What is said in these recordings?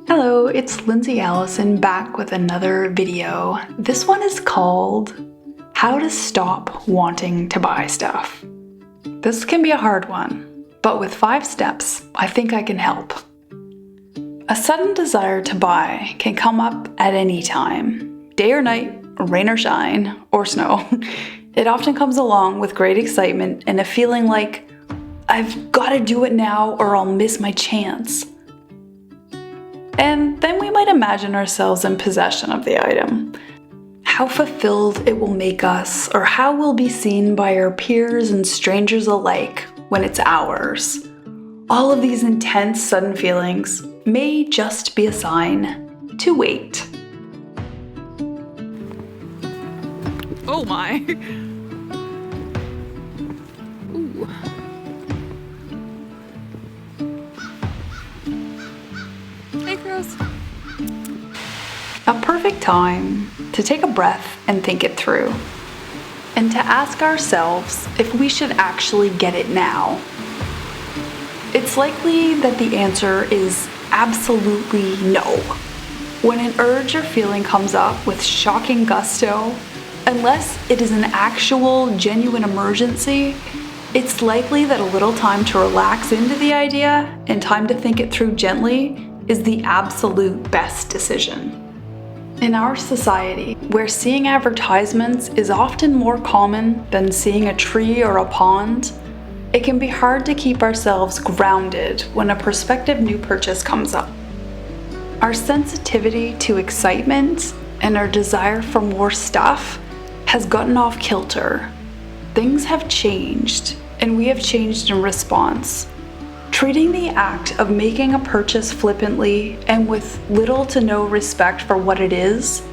Hello, it's Lyndsay Allison back with another video. This one is called How to Stop Wanting to Buy Stuff. This can be a hard one, but with 5 steps, I think I can help. A sudden desire to buy can come up at any time, day or night, rain or shine, or snow. It often comes along with great excitement and a feeling like, I've got to do it now or I'll miss my chance. And then we might imagine ourselves in possession of the item. How fulfilled it will make us, or how we'll be seen by our peers and strangers alike when it's ours. All of these intense, sudden feelings may just be a sign to wait. Oh my! Ooh. Hey, Chris. A perfect time to take a breath and think it through, and to ask ourselves if we should actually get it now. It's likely that the answer is absolutely no. When an urge or feeling comes up with shocking gusto, unless it is an actual, genuine emergency, it's likely that a little time to relax into the idea and time to think it through gently is the absolute best decision. In our society, where seeing advertisements is often more common than seeing a tree or a pond, it can be hard to keep ourselves grounded when a prospective new purchase comes up. Our sensitivity to excitement and our desire for more stuff has gotten off kilter. Things have changed, and we have changed in response. Treating the act of making a purchase flippantly and with little to no respect for what it is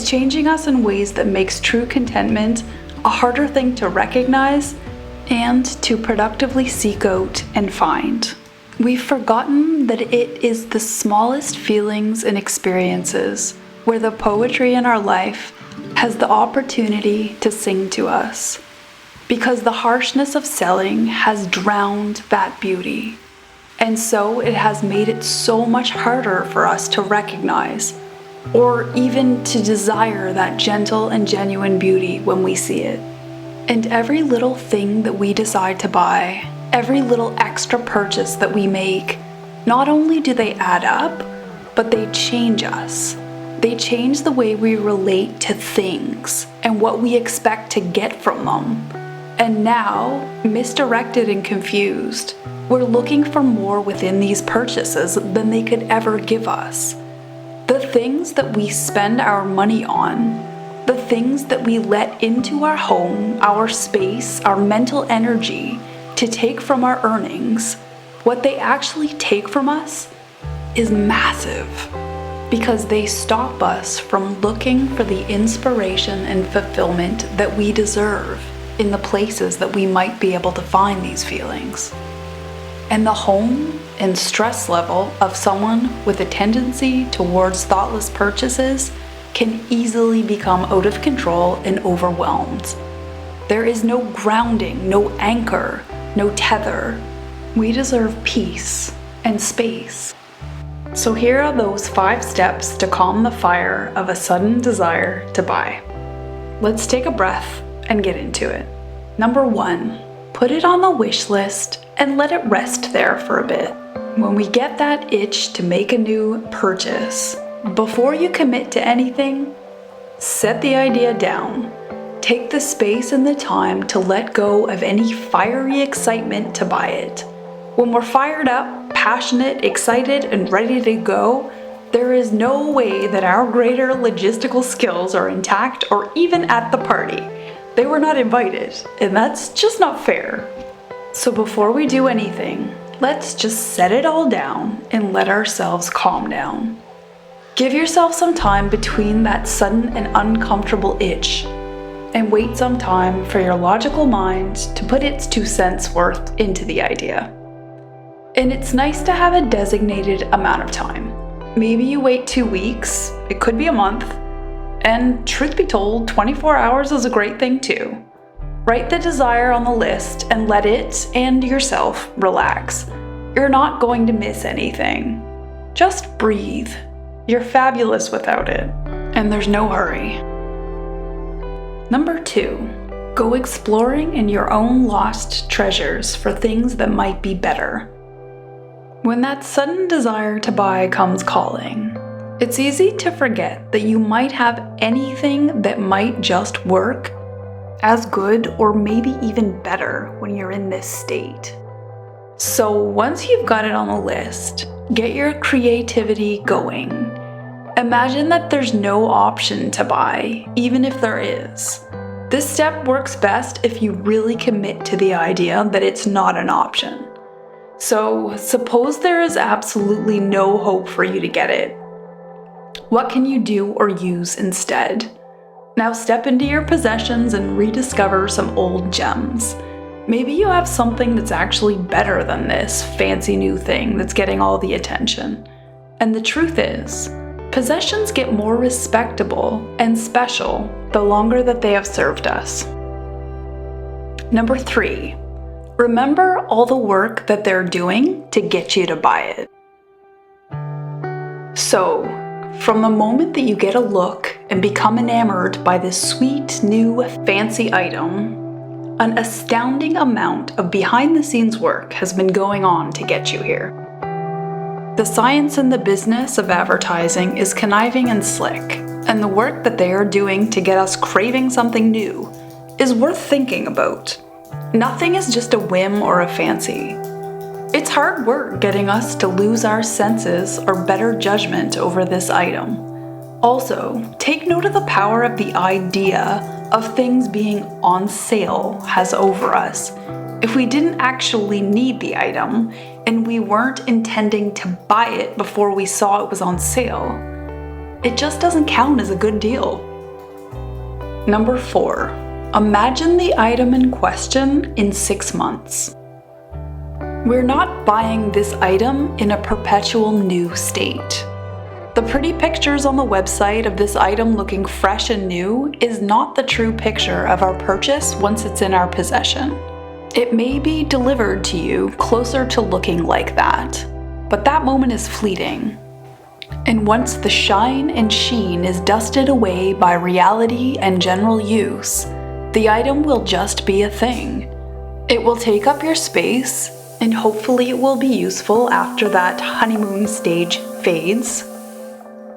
changing us in ways that makes true contentment a harder thing to recognize and to productively seek out and find. We've forgotten that it is the smallest feelings and experiences where the poetry in our life has the opportunity to sing to us, because the harshness of selling has drowned that beauty. And so it has made it so much harder for us to recognize, or even to desire that gentle and genuine beauty when we see it. And every little thing that we decide to buy, every little extra purchase that we make, not only do they add up, but they change us. They change the way we relate to things and what we expect to get from them. And now, misdirected and confused, we're looking for more within these purchases than they could ever give us. The things that we spend our money on, the things that we let into our home, our space, our mental energy to take from our earnings, what they actually take from us is massive, because they stop us from looking for the inspiration and fulfillment that we deserve in the places that we might be able to find these feelings. And the home and stress level of someone with a tendency towards thoughtless purchases can easily become out of control and overwhelmed. There is no grounding, no anchor, no tether. We deserve peace and space. So here are those 5 steps to calm the fire of a sudden desire to buy. Let's take a breath and get into it. Number 1, put it on the wish list and let it rest there for a bit. When we get that itch to make a new purchase, before you commit to anything, set the idea down. Take the space and the time to let go of any fiery excitement to buy it. When we're fired up, passionate, excited, and ready to go, there is no way that our greater logistical skills are intact or even at the party. They were not invited, and that's just not fair. So before we do anything, let's just set it all down and let ourselves calm down. Give yourself some time between that sudden and uncomfortable itch, and wait some time for your logical mind to put its 2 cents worth into the idea. And it's nice to have a designated amount of time. Maybe you wait 2 weeks, it could be a month, and truth be told, 24 hours is a great thing too. Write the desire on the list and let it and yourself relax. You're not going to miss anything. Just breathe. You're fabulous without it, and there's no hurry. Number 2, go exploring in your own lost treasures for things that might be better. When that sudden desire to buy comes calling, it's easy to forget that you might have anything that might just work as good or maybe even better when you're in this state. So once you've got it on the list, get your creativity going. Imagine that there's no option to buy, even if there is. This step works best if you really commit to the idea that it's not an option. So suppose there is absolutely no hope for you to get it. What can you do or use instead? Now step into your possessions and rediscover some old gems. Maybe you have something that's actually better than this fancy new thing that's getting all the attention. And the truth is, possessions get more respectable and special the longer that they have served us. Number 3, remember all the work that they're doing to get you to buy it. So, from the moment that you get a look and become enamored by this sweet, new, fancy item, an astounding amount of behind-the-scenes work has been going on to get you here. The science and the business of advertising is conniving and slick, and the work that they are doing to get us craving something new is worth thinking about. Nothing is just a whim or a fancy. It's hard work getting us to lose our senses or better judgment over this item. Also, take note of the power of the idea of things being on sale has over us. If we didn't actually need the item and we weren't intending to buy it before we saw it was on sale, it just doesn't count as a good deal. Number 4, imagine the item in question in 6 months. We're not buying this item in a perpetual new state. The pretty pictures on the website of this item looking fresh and new is not the true picture of our purchase once it's in our possession. It may be delivered to you closer to looking like that, but that moment is fleeting. And once the shine and sheen is dusted away by reality and general use, the item will just be a thing. It will take up your space, and hopefully it will be useful after that honeymoon stage fades.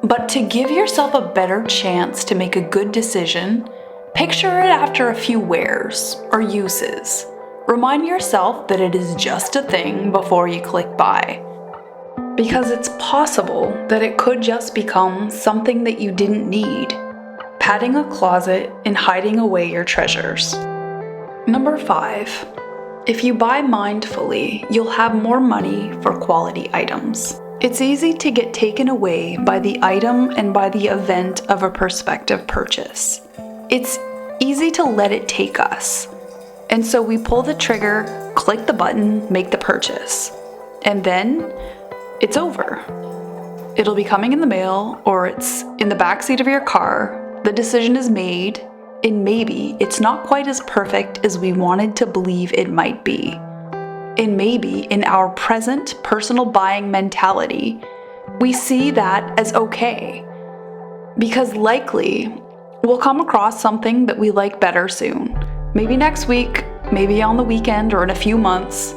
But to give yourself a better chance to make a good decision, picture it after a few wears or uses. Remind yourself that it is just a thing before you click buy. Because it's possible that it could just become something that you didn't need, padding a closet and hiding away your treasures. Number 5, if you buy mindfully, you'll have more money for quality items. It's easy to get taken away by the item and by the event of a prospective purchase. It's easy to let it take us. And so we pull the trigger, click the button, make the purchase. And then it's over. It'll be coming in the mail, or it's in the backseat of your car. The decision is made, and maybe it's not quite as perfect as we wanted to believe it might be. And maybe in our present personal buying mentality, we see that as okay. Because likely, we'll come across something that we like better soon. Maybe next week, maybe on the weekend, or in a few months.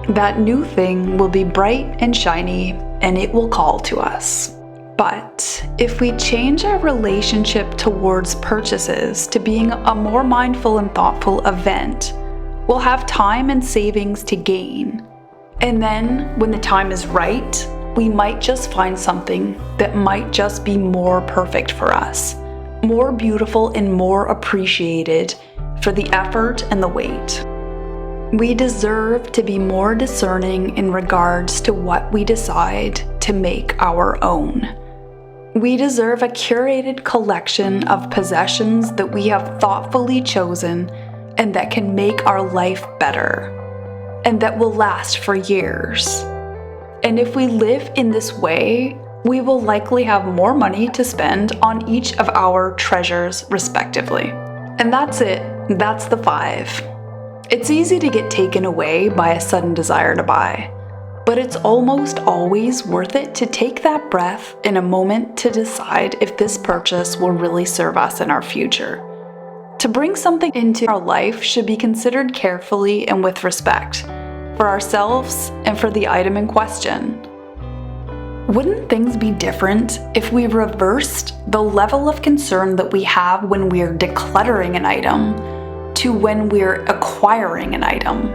That new thing will be bright and shiny, and it will call to us. But if we change our relationship towards purchases to being a more mindful and thoughtful event, we'll have time and savings to gain. And then, when the time is right, we might just find something that might just be more perfect for us, more beautiful and more appreciated for the effort and the wait. We deserve to be more discerning in regards to what we decide to make our own. We deserve a curated collection of possessions that we have thoughtfully chosen and that can make our life better, and that will last for years. And if we live in this way, we will likely have more money to spend on each of our treasures respectively. And that's it. That's the 5. It's easy to get taken away by a sudden desire to buy. But it's almost always worth it to take that breath in a moment to decide if this purchase will really serve us in our future. To bring something into our life should be considered carefully and with respect for ourselves and for the item in question. Wouldn't things be different if we reversed the level of concern that we have when we're decluttering an item to when we're acquiring an item?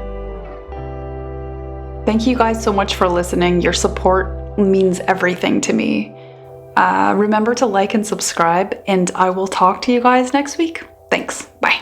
Thank you guys so much for listening. Your support means everything to me. Remember to like and subscribe, and I will talk to you guys next week. Thanks. Bye.